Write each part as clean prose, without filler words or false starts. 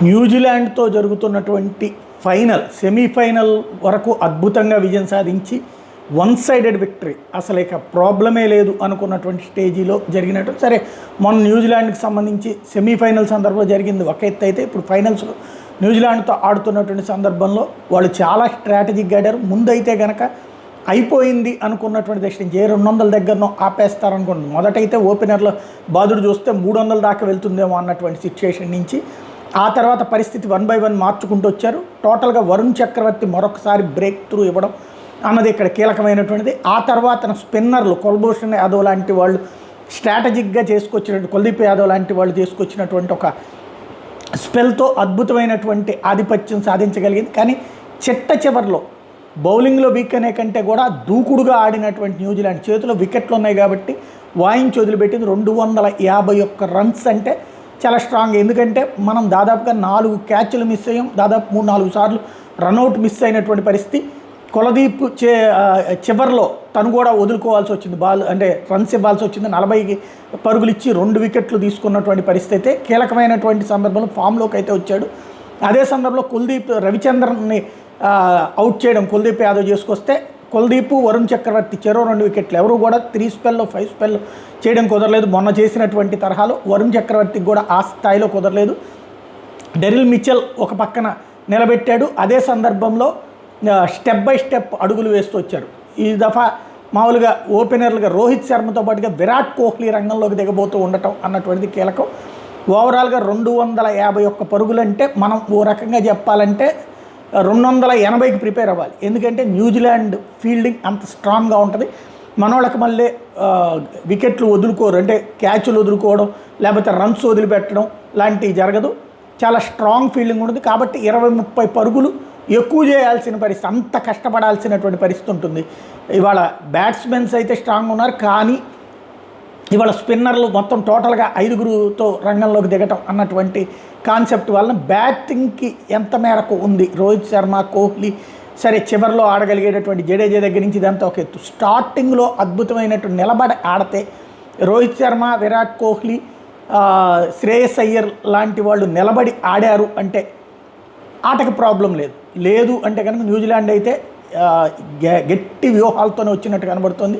న్యూజిలాండ్తో జరుగుతున్నటువంటి సెమీఫైనల్ వరకు అద్భుతంగా విజయం సాధించి వన్ సైడెడ్ విక్టరీ, అసలు ఇక ప్రాబ్లమే లేదు అనుకున్నటువంటి స్టేజీలో జరిగినట్టు. సరే, మొన్న న్యూజిలాండ్కి సంబంధించి సెమీఫైనల్ సందర్భంలో జరిగింది ఒక ఎత్తు అయితే, ఇప్పుడు ఫైనల్స్లో న్యూజిలాండ్తో ఆడుతున్నటువంటి సందర్భంలో వాళ్ళు చాలా స్ట్రాటజిక్గా ఆడారు. ముందైతే కనుక అయిపోయింది అనుకున్నటువంటి దశ 200 దగ్గరనో ఆపేస్తారనుకుంటుంది. మొదటైతే ఓపెనర్లో బాదుడు చూస్తే 300 దాకా వెళ్తుందేమో అన్నటువంటి సిచ్యుయేషన్ నుంచి ఆ తర్వాత పరిస్థితి 1 by 1 మార్చుకుంటూ వచ్చారు. టోటల్గా వరుణ్ చక్రవర్తి మరొకసారి బ్రేక్ త్రూ ఇవ్వడం అన్నది ఇక్కడ కీలకమైనటువంటిది. ఆ తర్వాత స్పిన్నర్లు కుల్భూషణ్ యాదవ్ లాంటి వాళ్ళు స్ట్రాటజిక్గా చేసుకొచ్చినటువంటి, కుల్దీప్ యాదవ్ లాంటి వాళ్ళు చేసుకొచ్చినటువంటి ఒక స్పెల్తో అద్భుతమైనటువంటి ఆధిపత్యం సాధించగలిగింది. కానీ చివర్లో బౌలింగ్లో వీక్ అనే కంటే కూడా దూకుడుగా ఆడినటువంటి న్యూజిలాండ్ చేతిలో వికెట్లు ఉన్నాయి కాబట్టి వాయించి వదిలిపెట్టింది 251 రన్స్. అంటే చాలా స్ట్రాంగ్. ఎందుకంటే మనం దాదాపుగా 4 క్యాచ్లు మిస్ అయ్యాం, దాదాపు 3-4 సార్లు రన్అట్ మిస్ అయినటువంటి పరిస్థితి. కులదీప్ చివర్లో తను కూడా వదులుకోవాల్సి వచ్చింది, బాల్ అంటే రన్స్ ఇవ్వాల్సి వచ్చింది. 40 పరుగులు ఇచ్చి 2 వికెట్లు తీసుకున్నటువంటి పరిస్థితి అయితే కీలకమైనటువంటి సందర్భంలో ఫామ్లోకి అయితే వచ్చాడు. అదే సందర్భంలో కుల్దీప్ రవిచంద్రన్ని అవుట్ చేయడం కుల్దీప్ యాదవ్ చేసుకొస్తే కుల్దీప్ వరుణ్ చక్రవర్తి చెరో 2 వికెట్లు, ఎవరు కూడా 3 స్పెల్లో 5 స్పెల్ చేయడం కుదరలేదు. మొన్న చేసినటువంటి తరహాలో వరుణ్ చక్రవర్తికి కూడా ఆ స్థాయిలో కుదరలేదు. డెరిల్ మిచెల్ ఒక పక్కన నిలబెట్టాడు. అదే సందర్భంలో స్టెప్ బై స్టెప్ అడుగులు వేస్తూ వచ్చారు. ఈ దఫా మామూలుగా ఓపెనర్లుగా రోహిత్ శర్మతో పాటుగా విరాట్ కోహ్లీ రంగంలోకి దిగబోతూ ఉండటం అన్నటువంటిది కీలకం. ఓవరాల్గా 251 పరుగులంటే మనం ఓ రకంగా చెప్పాలంటే 280కి ప్రిపేర్ అవ్వాలి. ఎందుకంటే న్యూజిలాండ్ ఫీల్డింగ్ అంత స్ట్రాంగ్గా ఉంటుంది. మనోళ్ళకి మళ్ళీ వికెట్లు వదులుకోరు, అంటే క్యాచ్లు వదులుకోవడం లేకపోతే రన్స్ వదిలిపెట్టడం లాంటివి జరగదు. చాలా స్ట్రాంగ్ ఫీల్డింగ్ ఉంటుంది కాబట్టి 20-30 పరుగులు ఎక్కువ చేయాల్సిన పరిస్థితి, అంత కష్టపడాల్సినటువంటి పరిస్థితి ఉంటుంది. ఇవాళ బ్యాట్స్మెన్స్ అయితే స్ట్రాంగ్ ఉన్నారు, కానీ ఇవాళ స్పిన్నర్లు మొత్తం టోటల్గా 5గురుతో రంగంలోకి దిగటం అన్నటువంటి కాన్సెప్ట్ వలన బ్యాటింగ్కి ఎంత మేరకు ఉంది. రోహిత్ శర్మ, కోహ్లీ సరే చివరిలో ఆడగలిగేటటువంటి జడేజా దగ్గర నుంచి ఇదంతా ఒక ఎత్తు. స్టార్టింగ్లో అద్భుతమైనట్టు నిలబడి ఆడితే రోహిత్ శర్మ, విరాట్ కోహ్లీ, శ్రేయస్ అయ్యర్ లాంటి వాళ్ళు నిలబడి ఆడారు అంటే ఆటకి ప్రాబ్లం లేదు అంటే కనుక న్యూజిలాండ్ అయితే గట్టి వ్యూహాలతోనే వచ్చినట్టు కనబడుతుంది.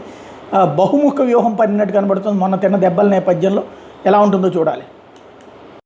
బహుముఖ వ్యూహం పడినట్టు కనబడుతుంది. మొన్న తిన్న దెబ్బల నేపథ్యంలో ఎలా ఉంటుందో చూడాలి.